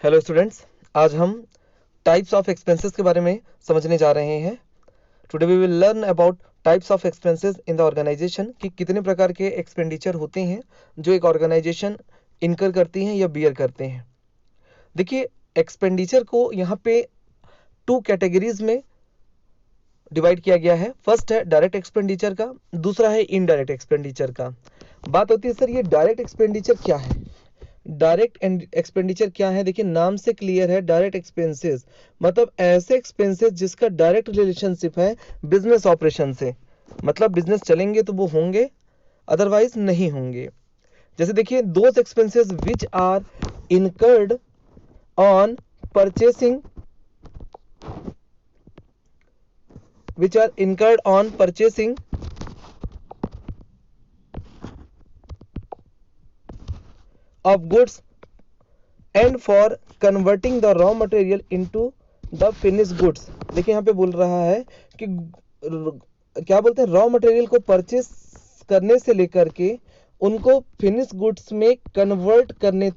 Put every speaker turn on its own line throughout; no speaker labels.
Hello students, आज हम types of expenses के बारे में समझने जा रहे हैं। Today we will learn about types of expenses in the organisation कि कितने प्रकार के एक्सपेंडिचर होते हैं जो एक ऑर्गेनाइजेशन इनकर करती हैं या बियर करते हैं। देखिए, एक्सपेंडिचर को यहाँ पे 2 कैटेगरीज में डिवाइड किया गया है। फर्स्ट है डायरेक्ट एक्सपेंडिचर का, दूसरा है इनडायरेक्ट एक्सपेंडिचर का। बात होती है सर ये डायरेक्ट एक्सपेंडिचर क्या है। डायरेक्ट एक्सपेंडिचर क्या है? देखिए, नाम से क्लियर है। डायरेक्ट एक्सपेंसेस मतलब ऐसे एक्सपेंसेस जिसका डायरेक्ट रिलेशनशिप है बिजनेस ऑपरेशन से, मतलब बिजनेस चलेंगे तो वो होंगे, अदरवाइज नहीं होंगे। जैसे देखिए, those expenses which are incurred on purchasing of goods and for converting the raw material into the finished goods। देखिए, यहाँ पे बोल रहा है कि क्या बोलते हैं, रॉ मटेरियल को परचेस करने से लेकर के उनको फिनिश गुड्स में कन्वर्ट करने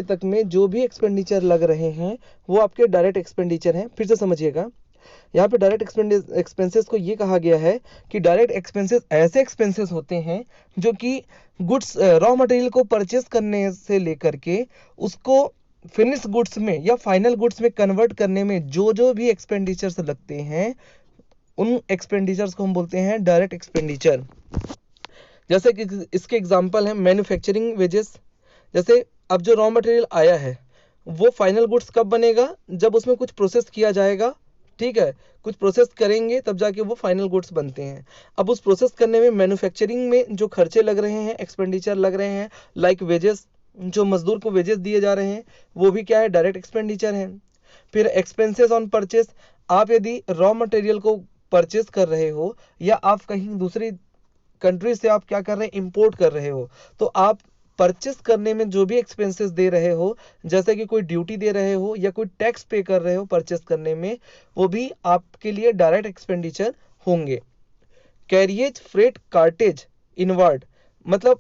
तक में जो भी एक्सपेंडिचर लग रहे हैं वो आपके डायरेक्ट एक्सपेंडिचर हैं। फिर से समझिएगा, यहाँ पे डायरेक्ट एक्सपेंसेस को ये कहा गया है कि डायरेक्ट एक्सपेंसेस ऐसे एक्सपेंसेस होते हैं जो कि गुड्स रॉ मटेरियल को परचेस करने से लेकर के उसको फिनिश गुड्स में या फाइनल गुड्स में कन्वर्ट करने में जो भी एक्सपेंडिचर्स लगते हैं उन एक्सपेंडिचर्स को हम बोलते हैं डायरेक्ट एक्सपेंडिचर। जैसे कि इसके एग्जांपल है मैन्युफैक्चरिंग वेजेस। जैसे अब जो रॉ मटेरियल आया है वो फाइनल गुड्स कब बनेगा? जब उसमें कुछ प्रोसेस किया जाएगा, ठीक है, कुछ प्रोसेस करेंगे तब जाके वो फाइनल गुड्स बनते हैं। अब उस प्रोसेस करने में मैन्युफैक्चरिंग में जो खर्चे लग रहे हैं, एक्सपेंडिचर लग रहे हैं, लाइक वेजेस, जो मजदूर को वेजेस दिए जा रहे हैं वो भी क्या है? डायरेक्ट एक्सपेंडिचर है। फिर एक्सपेंसेस ऑन परचेस, आप यदि रॉ मटेरियल को परचेस कर रहे हो या आप कहीं दूसरी कंट्री से आप क्या कर रहे हैं, इंपोर्ट कर रहे हो, तो आप परचेस करने में जो भी एक्सपेंसेस दे रहे हो, जैसे कि कोई ड्यूटी दे रहे हो या कोई टैक्स पे कर रहे हो परचेस करने में, वो भी आपके लिए डायरेक्ट एक्सपेंडिचर होंगे। कैरियज, फ्रेट, कार्टेज, इनवर्ड, मतलब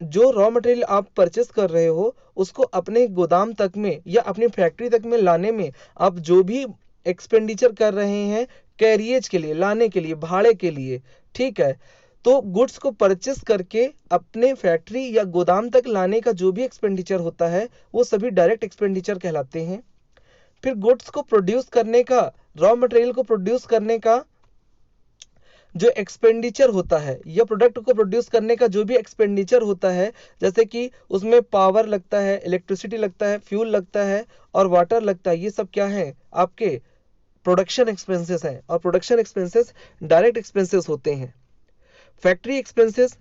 जो रॉ मटेरियल आप परचेस कर रहे हो उसको अपने गोदाम तक में या अपनी फैक्ट्री तक में लाने में आप जो भी एक्सपेंडिचर कर रहे हैं कैरियज के लिए, लाने के लिए, भाड़े के लिए, ठीक है, तो गुड्स को परचेस करके अपने फैक्ट्री या गोदाम तक लाने का जो भी एक्सपेंडिचर होता है वो सभी डायरेक्ट एक्सपेंडिचर कहलाते हैं। फिर गुड्स को प्रोड्यूस करने का, रॉ मटेरियल को प्रोड्यूस करने का जो एक्सपेंडिचर होता है या प्रोडक्ट को प्रोड्यूस करने का जो भी एक्सपेंडिचर होता है, जैसे कि उसमें पावर लगता है, इलेक्ट्रिसिटी लगता है, फ्यूल लगता है और वाटर लगता है, ये सब क्या है? आपके प्रोडक्शन एक्सपेंसेस हैं और प्रोडक्शन एक्सपेंसेस डायरेक्ट एक्सपेंसेस होते हैं। फैक्ट्री एक्सपेंसेस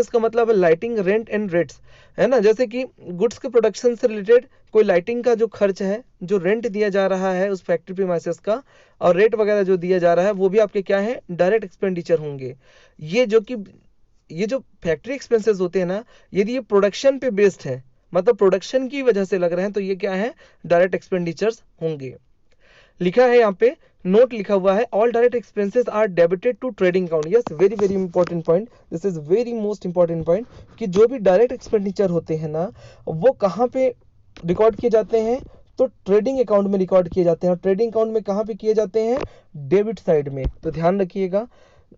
का मतलब है लाइटिंग, रेंट एंड रेट्स, है ना। जैसे कि गुड्स के प्रोडक्शन से रिलेटेड कोई लाइटिंग का जो खर्च है, जो रेंट दिया जा रहा है उस फैक्ट्री प्रीमाइसेस का, और रेट वगैरह जो दिया जा रहा है वो भी आपके क्या है? डायरेक्ट एक्सपेंडिचर होंगे। ये जो फैक्ट्री एक्सपेंसेस होते हैं ना, यदि ये प्रोडक्शन पे बेस्ड है, मतलब प्रोडक्शन की वजह से लग रहे हैं, तो ये क्या है? डायरेक्ट एक्सपेंडिचर्स होंगे। लिखा है यहाँ पे, नोट लिखा हुआ है, all direct expenses are debited to trading account. Yes, very very important point, this is very most important point, कि जो भी डायरेक्ट एक्सपेंडिचर होते हैं ना वो कहाँ पे रिकॉर्ड किए जाते हैं? तो ट्रेडिंग अकाउंट में रिकॉर्ड किए जाते हैं। और ट्रेडिंग अकाउंट में कहाँ पे किए जाते हैं? डेबिट साइड में। तो ध्यान रखिएगा,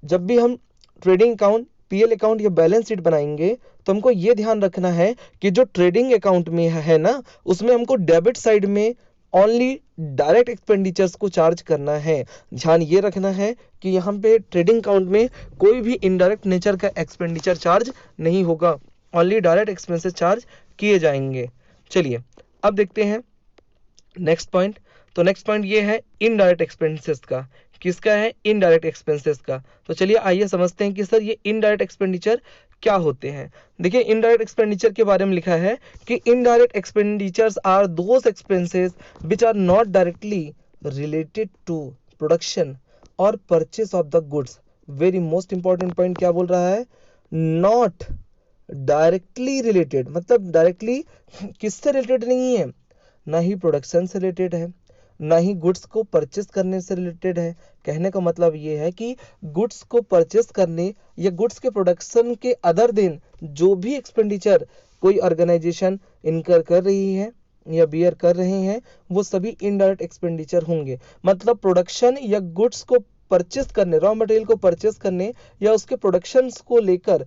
जब भी हम ट्रेडिंग अकाउंट, पीएल अकाउंट या बैलेंस शीट बनाएंगे तो हमको ये ध्यान रखना है कि जो ट्रेडिंग अकाउंट में है ना, उसमें हमको डेबिट साइड में ओनली डायरेक्ट एक्सपेंडिचर्स को चार्ज करना है। ध्यान ये रखना है कि यहाँ पे ट्रेडिंग अकाउंट में कोई भी इनडायरेक्ट नेचर का एक्सपेंडिचर चार्ज नहीं होगा, ओनली डायरेक्ट एक्सपेंसेस चार्ज किए जाएंगे। चलिए अब देखते हैं नेक्स्ट पॉइंट। तो नेक्स्ट पॉइंट ये है इनडायरेक्ट एक्सपेंसेस का। किसका है? इनडायरेक्ट एक्सपेंसेस का। तो चलिए आइए समझते हैं कि सर ये इनडायरेक्ट एक्सपेंडिचर क्या होते हैं। देखिए, इनडायरेक्ट एक्सपेंडिचर के बारे में लिखा है कि indirect expenditures are those expenses which are not directly related to production और purchase of the goods. Very most important point क्या बोल रहा है? नॉट डायरेक्टली रिलेटेड, मतलब डायरेक्टली किससे रिलेटेड नहीं है? ना ही प्रोडक्शन से रिलेटेड है, ना ही गुड्स को परचेस करने से रिलेटेड है। कहने का मतलब ये है कि गुड्स को परचेस करने या गुड्स के प्रोडक्शन के अदर दिन जो भी एक्सपेंडिचर कोई ऑर्गेनाइजेशन इनकर कर रही है या बियर कर रहे हैं, वो सभी इनडायरेक्ट एक्सपेंडिचर होंगे। मतलब प्रोडक्शन या गुड्स को परचेस करने, रॉ मटेरियल को परचेस करने या उसके प्रोडक्शन को लेकर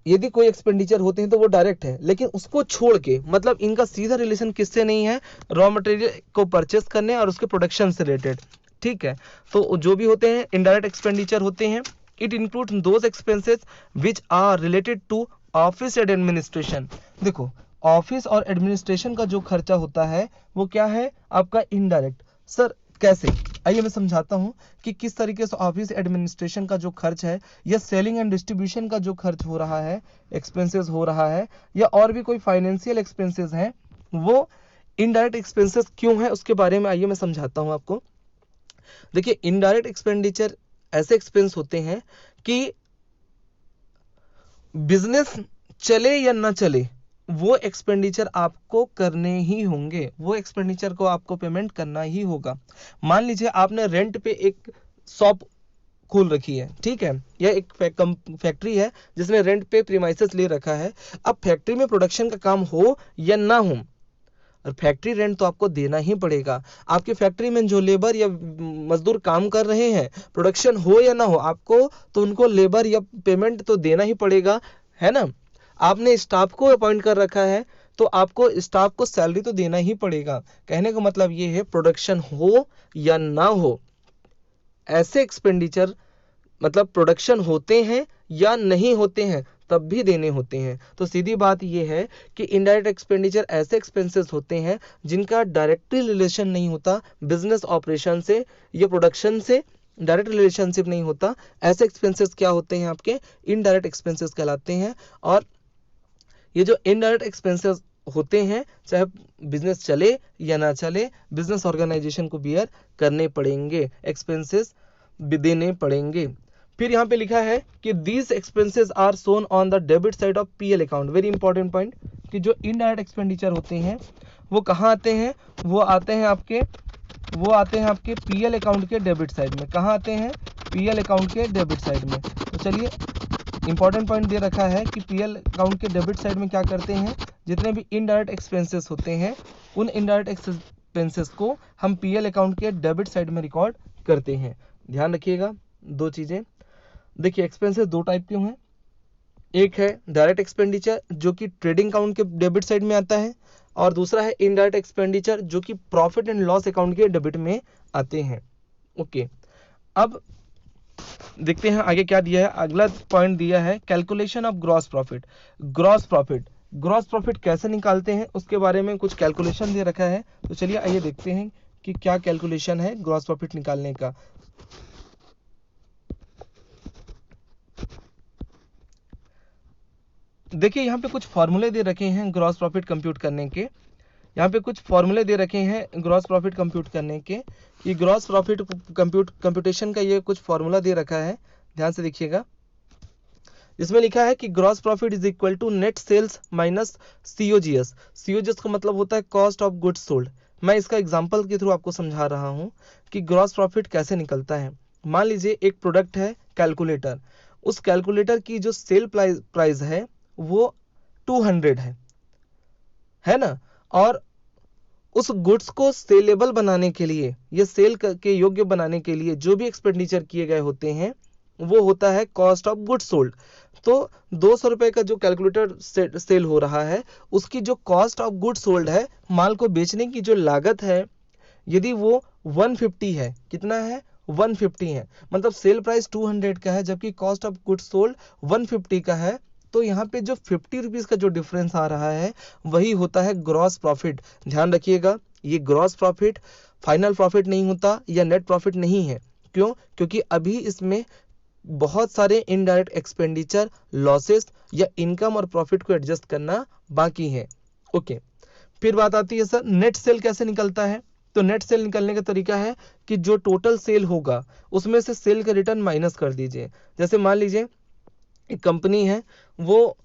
यदि कोई एक्सपेंडिचर होते हैं तो वो डायरेक्ट है, लेकिन उसको छोड़ के मतलब इनका सीधा रिलेशन किससे नहीं है, रॉ मटेरियल को परचेस करने और उसके प्रोडक्शन से रिलेटेड। ठीक है, तो जो भी होते हैं इनडायरेक्ट एक्सपेंडिचर होते हैं। It includes those expenses which are related to office and administration. देखो, ऑफिस और एडमिनिस्ट्रेशन का जो खर्चा होता है वो क्या है आपका इनडायरेक्ट। सर कैसे, आइए मैं समझाता हूं कि किस तरीके से ऑफिस एडमिनिस्ट्रेशन का जो खर्च है या सेलिंग एंड डिस्ट्रीब्यूशन का जो खर्च हो रहा है, एक्सपेंसेस हो रहा है, या और भी कोई फाइनेंशियल एक्सपेंसेस हैं, वो इनडायरेक्ट एक्सपेंसेस क्यों है उसके बारे में आइए मैं समझाता हूं आपको। देखिए, इनडायरेक्ट एक्सपेंडिचर ऐसे एक्सपेंस होते हैं कि बिजनेस चले या ना चले वो एक्सपेंडिचर आपको करने ही होंगे, वो एक्सपेंडिचर को आपको पेमेंट करना ही होगा। मान लीजिए आपने रेंट पे एक शॉप खोल रखी है, ठीक है, या एक फैक्ट्री है जिसने रेंट पे प्रीमाइसेस ले रखा है। अब फैक्ट्री में प्रोडक्शन का काम हो या ना हो, और फैक्ट्री रेंट तो आपको देना ही पड़ेगा। आपकी फैक्ट्री में जो लेबर या मजदूर काम कर रहे हैं, प्रोडक्शन हो या ना हो, आपको तो उनको लेबर या पेमेंट तो देना ही पड़ेगा, है ना। आपने स्टाफ को अपॉइंट कर रखा है तो आपको स्टाफ को सैलरी तो देना ही पड़ेगा। कहने का मतलब ये है, प्रोडक्शन हो या ना हो, ऐसे एक्सपेंडिचर मतलब प्रोडक्शन होते हैं या नहीं होते हैं तब भी देने होते हैं। तो सीधी बात यह है कि इनडायरेक्ट एक्सपेंडिचर ऐसे एक्सपेंसेस होते हैं जिनका डायरेक्टली रिलेशन नहीं होता बिजनेस ऑपरेशन से या प्रोडक्शन से, डायरेक्ट रिलेशनशिप नहीं होता। ऐसे एक्सपेंसेस क्या होते हैं आपके इनडायरेक्ट एक्सपेंसेस कहलाते हैं। और ये जो इनडायरेक्ट एक्सपेंसेस होते हैं, चाहे बिजनेस चले या ना चले, बिजनेस ऑर्गेनाइजेशन को बियर करने पड़ेंगे, एक्सपेंसेस देने पड़ेंगे। फिर यहाँ पे लिखा है कि these expenses are shown on the debit side of PL account. Very important point कि जो इनडायरेक्ट एक्सपेंडिचर होते हैं वो कहाँ आते हैं, वो आते हैं आपके पीएल अकाउंट के डेबिट साइड में। कहाँ आते हैं, पीएल अकाउंट के डेबिट साइड में। तो चलिए, इंपॉर्टेंट पॉइंट दे रखा है कि पीएल अकाउंट के डेबिट साइड में क्या करते हैं, जितने भी इनडायरेक्ट एक्सपेंसेस होते हैं उन इनडायरेक्ट एक्सपेंसेस को हम पीएल अकाउंट के डेबिट साइड में रिकॉर्ड करते हैं। ध्यान रखिएगा दो चीजें। देखिए, एक्सपेंसेस दो टाइप के हैं, एक है डायरेक्ट एक्सपेंडिचर जो कि ट्रेडिंग अकाउंट के डेबिट साइड में आता है, और दूसरा है इनडायरेक्ट एक्सपेंडिचर जो कि प्रॉफिट एंड लॉस अकाउंट के डेबिट में आते हैं। ओके, अब देखते हैं आगे क्या दिया है। अगला पॉइंट दिया है calculation of gross profit. Gross profit कैसे निकालते हैं उसके बारे में कुछ कैलकुलेशन दे रखा है। तो चलिए आइए देखते हैं कि क्या कैलकुलेशन है ग्रॉस प्रॉफिट निकालने का। देखिए, यहाँ पे कुछ फॉर्मूले दे रखे हैं ग्रॉस प्रॉफिट कंप्यूट करने के। यहाँ पे कुछ फॉर्मूले दे रखे हैं ग्रॉस प्रॉफिट कंप्यूट करने के। ये ग्रॉस प्रॉफिट कंप्यूटेशन का ये कुछ फॉर्मूला दे रखा है, ध्यान से देखिएगा। इसमें लिखा है कि gross profit is equal to net sales minus COGS. COGS का मतलब होता है कॉस्ट ऑफ गुड्स सोल्ड। मैं इसका एग्जांपल के थ्रू आपको समझा रहा हूँ कि ग्रॉस प्रॉफिट कैसे निकलता है। मान लीजिए एक प्रोडक्ट है कैलकुलेटर, उस कैलकुलेटर की जो सेल प्राइस है वो 200 है ना, और उस गुड्स को सेलेबल बनाने के लिए या सेल के योग्य बनाने के लिए जो भी एक्सपेंडिचर किए गए होते हैं वो होता है कॉस्ट ऑफ गुड्स सोल्ड। तो 200 रुपए का जो कैलकुलेटर सेल हो रहा है उसकी जो कॉस्ट ऑफ गुड्स सोल्ड है, माल को बेचने की जो लागत है, यदि वो 150 है, कितना है 150 है, मतलब सेल प्राइस 200 का है जबकि कॉस्ट ऑफ गुड्स सोल्ड 150 का है, तो यहाँ पे जो 50 रुपीज का जो डिफरेंस आ रहा है वही होता है ग्रॉस प्रॉफिट। ध्यान रखिएगा, ये ग्रॉस प्रॉफिट फाइनल प्रॉफिट नहीं होता या नेट प्रॉफिट नहीं है। क्यों? क्योंकि अभी इसमें बहुत सारे इनडायरेक्ट एक्सपेंडिचर, लॉसेस या इनकम और प्रॉफिट को एडजस्ट करना बाकी है। ओके, फिर बात आती है सर नेट सेल कैसे निकलता है। तो नेट सेल निकलने का तरीका है कि जो टोटल सेल होगा उसमें से सेल का रिटर्न माइनस कर दीजिए। जैसे मान लीजिए एक कंपनी है, वो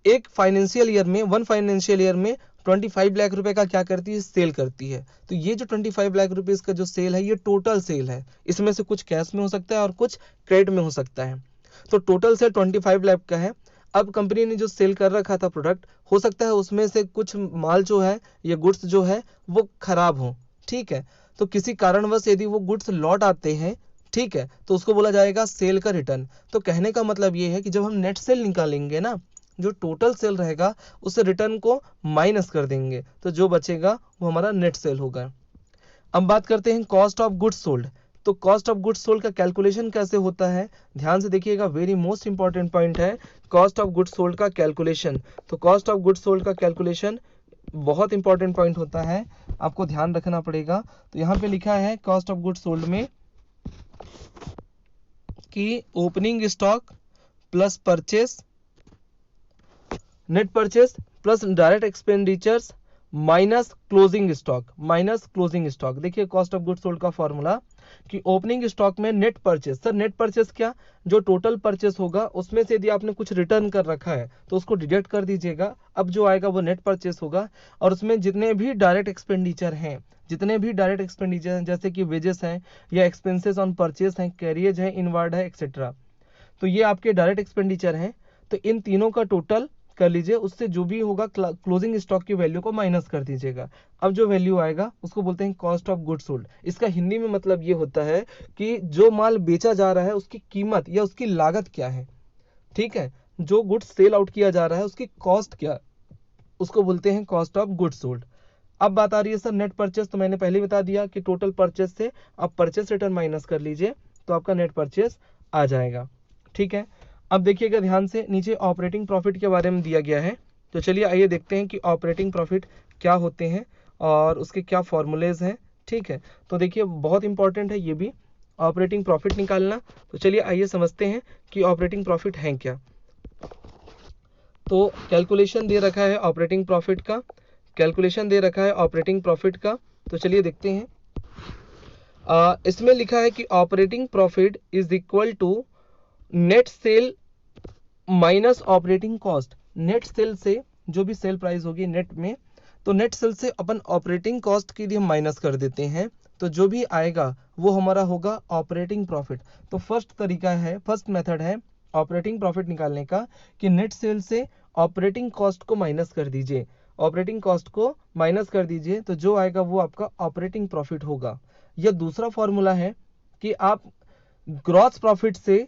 एक फाइनेंशियल ईयर में 25 लाख रुपए का क्या करती है, सेल करती है। तो ये जो 25 लाख रुपीस का जो सेल है, ये टोटल सेल है। इसमें से कुछ कैश में हो सकता है और कुछ क्रेडिट में हो सकता है। तो टोटल सेल 25 लाख का है। अब कंपनी ने जो सेल कर रखा था प्रोडक्ट, हो सकता है उसमें से कुछ माल जो है या गुड्स जो है वो खराब हो, ठीक है। तो किसी कारणवश यदि वो गुड्स लौट आते हैं, ठीक है, तो उसको बोला जाएगा सेल का रिटर्न। तो कहने का मतलब ये है कि जब हम नेट सेल निकालेंगे ना, जो टोटल सेल रहेगा उस रिटर्न को माइनस कर देंगे, तो जो बचेगा वो हमारा नेट सेल होगा। अब बात करते हैं कॉस्ट ऑफ गुड्स सोल्ड। तो कॉस्ट ऑफ गुड्स सोल्ड का कैलकुलेशन कैसे होता है, ध्यान से देखिएगा, वेरी मोस्ट इंपॉर्टेंट पॉइंट है कॉस्ट ऑफ गुड्स सोल्ड का कैलकुलेशन। तो कॉस्ट ऑफ गुड्स सोल्ड का कैलकुलेशन बहुत इंपॉर्टेंट पॉइंट होता है, आपको ध्यान रखना पड़ेगा। तो यहाँ पे लिखा है कॉस्ट ऑफ गुड्स सोल्ड में कि opening stock plus purchase, net purchase plus direct expenditures minus closing stock. देखिए कॉस्ट ऑफ गुड्स सोल्ड का फॉर्मूला कि ओपनिंग स्टॉक में net purchase. Sir net purchase क्या, जो टोटल परचेस होगा उसमें से यदि आपने कुछ रिटर्न कर रखा है तो उसको डिडक्ट कर दीजिएगा, अब जो आएगा वो नेट परचेस होगा। और उसमें जितने भी डायरेक्ट एक्सपेंडिचर हैं, जैसे कि वेजेस हैं या एक्सपेंसेस ऑन परचेस हैं, कैरियज है, इनवर्ड है, एक्सेट्रा, तो ये आपके डायरेक्ट एक्सपेंडिचर हैं। तो इन तीनों का टोटल कर लीजिए, उससे जो भी होगा क्लोजिंग स्टॉक की वैल्यू को माइनस कर दीजिएगा। अब जो वैल्यू आएगा उसको बोलते हैं कॉस्ट ऑफ गुड्स सोल्ड। इसका हिंदी में मतलब ये होता है कि जो माल बेचा जा रहा है उसकी कीमत या उसकी लागत क्या है, ठीक है, जो गुड्स सेल आउट किया जा रहा है उसकी कॉस्ट क्या, उसको बोलते हैं कॉस्ट ऑफ गुड्स सोल्ड। अब बात आ रही है सर नेट परचेस। तो मैंने पहले बता दिया कि टोटल परचेस से आप परचेस रिटर्न माइनस कर लीजिए तो आपका नेट परचेस आ जाएगा, ठीक है। अब देखिएगा ध्यान से, नीचे ऑपरेटिंग प्रॉफिट के बारे में दिया गया है। तो चलिए आइए देखते हैं कि ऑपरेटिंग प्रॉफिट क्या होते हैं और उसके क्या फॉर्मूलेज हैं, ठीक है। तो देखिए बहुत इंपॉर्टेंट है ये भी, ऑपरेटिंग प्रॉफिट निकालना। तो चलिए आइए समझते हैं कि ऑपरेटिंग प्रॉफिट है क्या। तो कैलकुलेशन दे रखा है ऑपरेटिंग प्रॉफिट का, तो चलिए देखते हैं। इसमें लिखा है कि operating profit is equal to net sale minus operating cost. Net sale से जो भी सेल प्राइस होगी नेट में, तो नेट सेल से अपन ऑपरेटिंग कॉस्ट के लिए हम माइनस कर देते हैं, तो जो भी आएगा वो हमारा होगा ऑपरेटिंग प्रॉफिट। तो फर्स्ट मेथड है ऑपरेटिंग प्रॉफिट निकालने का कि नेट सेल से ऑपरेटिंग कॉस्ट को माइनस कर दीजिए, तो जो आएगा वो आपका ऑपरेटिंग प्रॉफिट होगा। यह दूसरा फॉर्मूला है कि आप ग्रॉस प्रॉफिट से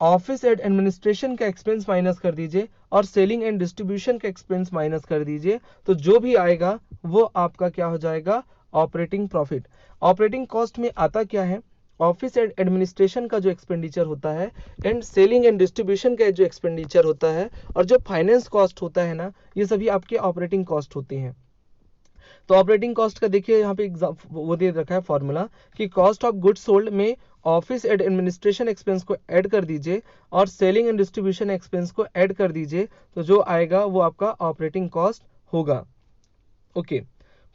ऑफिस एंड एडमिनिस्ट्रेशन का एक्सपेंस माइनस कर दीजिए और सेलिंग एंड डिस्ट्रीब्यूशन का एक्सपेंस माइनस कर दीजिए, तो जो भी आएगा वो आपका क्या हो जाएगा, ऑपरेटिंग प्रॉफिट। ऑपरेटिंग कॉस्ट में आता क्या है, ऑफिस एंड एडमिनिस्ट्रेशन का जो एक्सपेंडिचर होता है एंड सेलिंग एंड डिस्ट्रीब्यूशन का जो एक्सपेंडिचर होता है और जो फाइनेंस कॉस्ट होता है ना, ये सभी आपके ऑपरेटिंग कॉस्ट होते हैं। तो ऑपरेटिंग कॉस्ट का देखिए यहाँ पे वो दे रखा है फॉर्मूला कि कॉस्ट ऑफ गुड्स सोल्ड में ऑफिस एंड एडमिनिस्ट्रेशन एक्सपेंस को ऐड कर दीजिए और सेलिंग एंड डिस्ट्रीब्यूशन एक्सपेंस को ऐड कर दीजिए, तो जो आएगा वो आपका ऑपरेटिंग कॉस्ट होगा। ओके,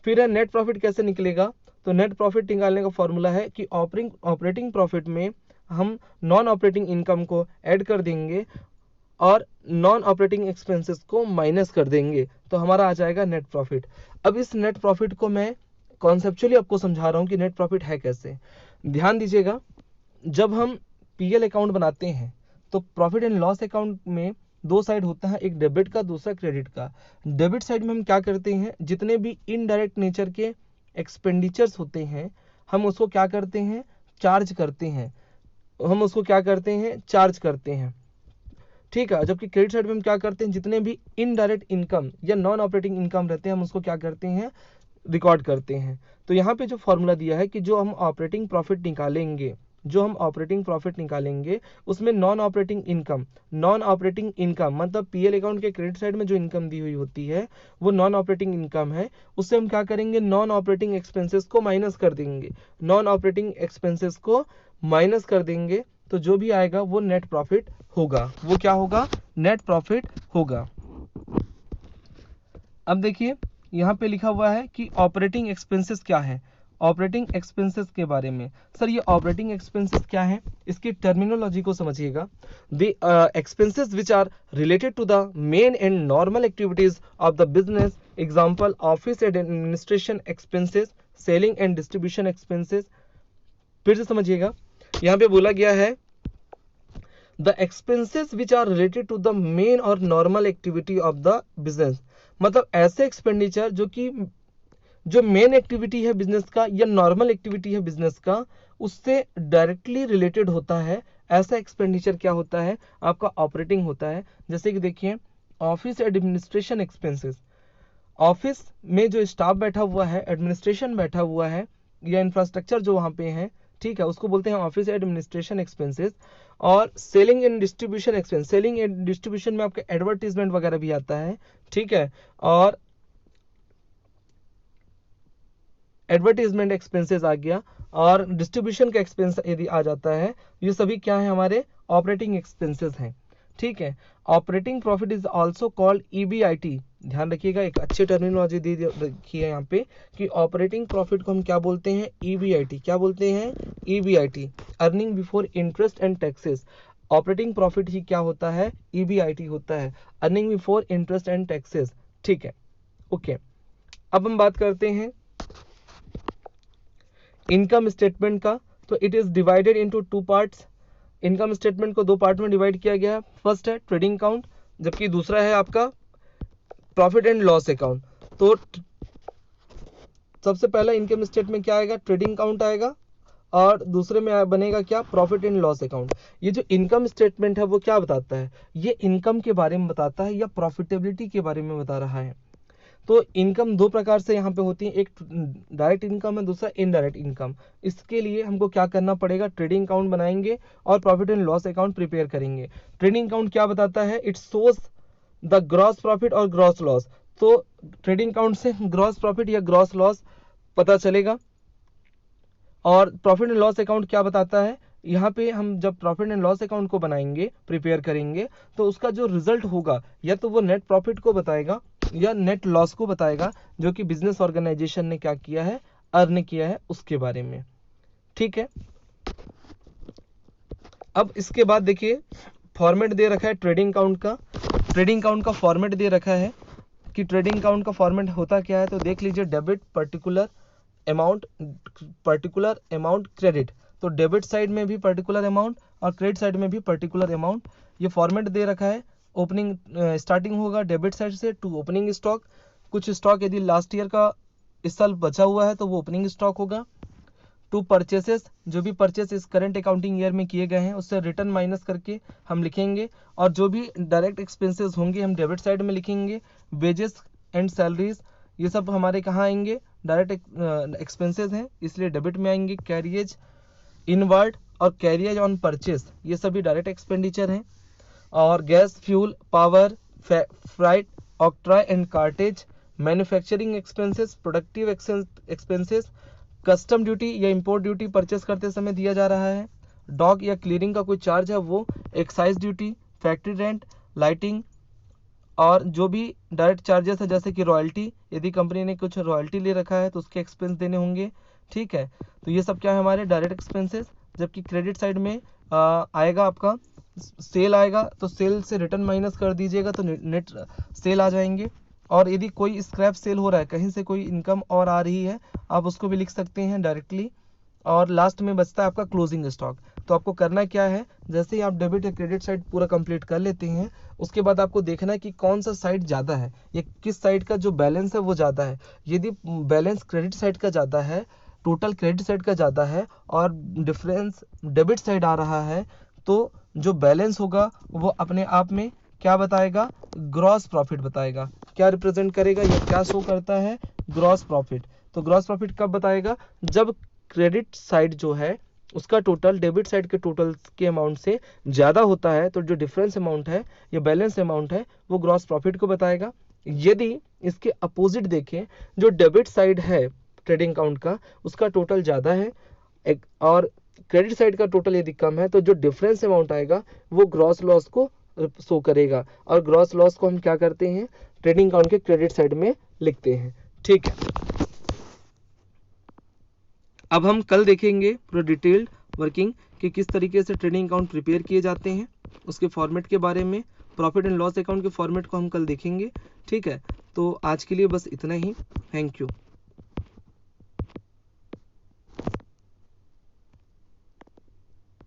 फिर है नेट प्रॉफिट कैसे निकलेगा। तो नेट प्रॉफिट निकालने का फॉर्मूला है कि ऑपरेटिंग प्रॉफिट में हम नॉन ऑपरेटिंग इनकम को ऐड कर देंगे और नॉन ऑपरेटिंग एक्सपेंसेस को माइनस कर देंगे, तो हमारा आ जाएगा नेट प्रॉफिट। अब इस नेट प्रॉफिट को मैं कॉन्सेप्चुअली आपको समझा रहा हूँ कि नेट प्रॉफिट है कैसे। ध्यान दीजिएगा, जब हम पीएल अकाउंट बनाते हैं तो प्रॉफिट एंड लॉस अकाउंट में दो साइड होता है, एक डेबिट का दूसरा क्रेडिट का। डेबिट साइड में हम क्या करते हैं, जितने भी इनडायरेक्ट नेचर के एक्सपेंडिचर्स होते हैं हम उसको क्या करते हैं, चार्ज करते हैं, ठीक है। जबकि क्रेडिट साइड में हम क्या करते हैं, जितने भी इनडायरेक्ट इनकम या नॉन ऑपरेटिंग इनकम रहते हैं हम उसको क्या करते हैं, रिकॉर्ड करते हैं। तो यहाँ पे जो फॉर्मूला दिया है कि जो हम ऑपरेटिंग प्रॉफिट निकालेंगे उसमें नॉन ऑपरेटिंग इनकम मतलब पीएल अकाउंट के क्रेडिट साइड में जो इनकम दी हुई होती है वो नॉन ऑपरेटिंग इनकम है, उससे हम क्या करेंगे, नॉन ऑपरेटिंग एक्सपेंसेस को माइनस कर देंगे, तो जो भी आएगा वो नेट प्रॉफिट होगा। वो क्या होगा, नेट प्रॉफिट होगा। अब देखिए यहाँ पे लिखा हुआ है कि ऑपरेटिंग एक्सपेंसेस क्या है। ऑपरेटिंग एक्सपेंसेस के बारे में, सर ये ऑपरेटिंग एक्सपेंसेस क्या है, इसकी टर्मिनोलॉजी को समझिएगा। The expenses which are related to the main and normal activities of the business example office and administration expenses, selling and distribution expenses. फिर से समझिएगा, यहाँ पे बोला गया है the expenses which are related to the main और normal activity of the business, मतलब ऐसे एक्सपेंडिचर जो मेन एक्टिविटी है बिजनेस का या नॉर्मल एक्टिविटी है बिजनेस का, उससे डायरेक्टली रिलेटेड होता है। ऐसा एक्सपेंडिचर क्या होता है, आपका ऑपरेटिंग होता है। जैसे कि देखिए, ऑफिस एडमिनिस्ट्रेशन एक्सपेंसेस, ऑफिस में जो स्टाफ बैठा हुआ है, एडमिनिस्ट्रेशन बैठा हुआ है या इंफ्रास्ट्रक्चर जो वहाँ पे है, ठीक है, उसको बोलते हैं ऑफिस एडमिनिस्ट्रेशन एक्सपेंसेस। और selling and distribution expense, selling and distribution में आपके एडवर्टीजमेंट वगैरह भी आता है, ठीक है, और एडवर्टीजमेंट एक्सपेंसेस आ गया, और डिस्ट्रीब्यूशन का एक्सपेंस यदि आ जाता है, ये सभी क्या है, हमारे ऑपरेटिंग एक्सपेंसेस हैं, ठीक है। Operating profit is also called EBIT. ध्यान रखिएगा, एक अच्छी टर्मिनोलॉजी दी रखी है यहाँ पे कि ऑपरेटिंग प्रॉफिट को हम क्या बोलते हैं, ईबीआईटी। क्या बोलते हैं, EBIT, earning before interest and taxes. Operating profit ही क्या होता है, ईबीआईटी होता है, earning before interest and taxes, ठीक है, ओके। अब हम बात करते हैं इनकम स्टेटमेंट का। तो it is divided into two parts. Income statement को दो पार्ट में डिवाइड किया गया है। फर्स्ट है ट्रेडिंग अकाउंट, जबकि दूसरा है आपका प्रॉफिट एंड लॉस अकाउंट। तो सबसे पहला इनकम स्टेटमेंट में क्या आएगा, ट्रेडिंग अकाउंट आएगा, और दूसरे में बनेगा क्या, प्रॉफिट एंड लॉस अकाउंट। ये जो इनकम स्टेटमेंट है वो क्या बताता है, ये इनकम के बारे में बताता है या प्रॉफिटेबिलिटी के बारे में बता रहा है। तो इनकम दो प्रकार से यहाँ पे होती है, एक डायरेक्ट इनकम है, दूसरा इनडायरेक्ट इनकम। इसके लिए हमको क्या करना पड़ेगा, ट्रेडिंग अकाउंट बनाएंगे और profit and loss account prepare करेंगे। ट्रेडिंग अकाउंट क्या बताता है, it shows the gross profit और ग्रॉस लॉस। तो ट्रेडिंग अकाउंट से ग्रॉस प्रॉफिट या ग्रॉस लॉस पता चलेगा। और प्रॉफिट एंड लॉस अकाउंट क्या बताता है, यहाँ पे हम जब प्रॉफिट एंड लॉस अकाउंट को बनाएंगे, प्रिपेयर करेंगे, तो उसका जो रिजल्ट होगा या तो वो नेट प्रॉफिट को बताएगा या नेट लॉस को बताएगा, जो कि बिजनेस ऑर्गेनाइजेशन ने क्या किया है, अर्न किया है, उसके बारे में, ठीक है। अब इसके बाद देखिए, फॉर्मेट दे रखा है ट्रेडिंग अकाउंट का। ट्रेडिंग अकाउंट का फॉर्मेट दे रखा है कि ट्रेडिंग अकाउंट का फॉर्मेट होता क्या है, तो देख लीजिए, डेबिट पर्टिकुलर अमाउंट क्रेडिट। तो डेबिट साइड में भी पर्टिकुलर अमाउंट और क्रेडिट साइड में भी पर्टिकुलर अमाउंट, ये फॉर्मेट दे रखा है। ओपनिंग स्टार्टिंग होगा डेबिट साइड से टू ओपनिंग स्टॉक। कुछ स्टॉक यदि लास्ट ईयर का इस साल बचा हुआ है तो वो ओपनिंग स्टॉक होगा। टू परचेसेस, जो भी परचेस इस करंट अकाउंटिंग ईयर में किए गए हैं उससे रिटर्न माइनस करके हम लिखेंगे, और जो भी डायरेक्ट एक्सपेंसेस होंगे हम डेबिट साइड में लिखेंगे। वेजेस एंड सैलरीज, ये सब हमारे कहाँ आएंगे, डायरेक्ट एक्सपेंसेस हैं, इसलिए डेबिट में आएंगे। कैरियज इनवर्ड और कैरियज ऑन परचेस, ये सभी डायरेक्ट एक्सपेंडिचर हैं। और gas, fuel, power, freight, octroi and cartage, manufacturing expenses, productive expenses, custom duty या इंपोर्ट ड्यूटी परचेस करते समय दिया जा रहा है। डॉक या क्लियरिंग का कोई चार्ज है वो, excise duty, factory rent, lighting, और जो भी डायरेक्ट चार्जेस है जैसे कि रॉयल्टी, यदि कंपनी ने कुछ रॉयल्टी ले रखा है तो उसके एक्सपेंस देने होंगे, ठीक है। तो ये सब क्या है, हमारे डायरेक्ट एक्सपेंसेस। जबकि क्रेडिट साइड में आएगा आपका सेल आएगा, तो सेल से रिटर्न माइनस कर दीजिएगा तो नेट सेल आ जाएंगे। और यदि कोई स्क्रैप सेल हो रहा है, कहीं से कोई इनकम और आ रही है, आप उसको भी लिख सकते हैं डायरेक्टली। और लास्ट में बचता है आपका क्लोजिंग स्टॉक। तो आपको करना क्या है, जैसे ही आप डेबिट या क्रेडिट साइड पूरा कंप्लीट कर लेते हैं, उसके बाद आपको देखना है कि कौन सा साइड ज़्यादा है या किस साइड का जो बैलेंस है वो ज़्यादा है। यदि बैलेंस क्रेडिट साइड का ज़्यादा है, टोटल क्रेडिट साइड का ज़्यादा है और डिफरेंस डेबिट साइड आ रहा है, तो जो बैलेंस होगा वो अपने आप में क्या बताएगा, ग्रॉस प्रॉफिट बताएगा। क्या रिप्रेजेंट करेगा, ये क्या शो करता है, ग्रॉस प्रॉफिट। तो ग्रॉस प्रॉफिट कब बताएगा, जब क्रेडिट साइड जो है उसका टोटल डेबिट साइड के टोटल के अमाउंट से ज़्यादा होता है, तो जो डिफरेंस अमाउंट है या बैलेंस अमाउंट है वो ग्रॉस प्रॉफिट को बताएगा। यदि इसके अपोजिट देखें, जो डेबिट साइड है ट्रेडिंग अकाउंट का उसका टोटल ज़्यादा है और क्रेडिट साइड का टोटल यदि कम है, तो जो डिफरेंस अमाउंट आएगा वो ग्रॉस लॉस को शो करेगा। और ग्रॉस लॉस को हम क्या करते हैं, ट्रेडिंग अकाउंट के क्रेडिट साइड में लिखते हैं, ठीक है। अब हम कल देखेंगे पूरा डिटेल्ड वर्किंग कि किस तरीके से ट्रेडिंग अकाउंट प्रिपेयर किए जाते हैं, उसके फॉर्मेट के बारे में। प्रॉफिट एंड लॉस अकाउंट के फॉर्मेट को हम कल देखेंगे, ठीक है। तो आज के लिए बस इतना ही। Thank you.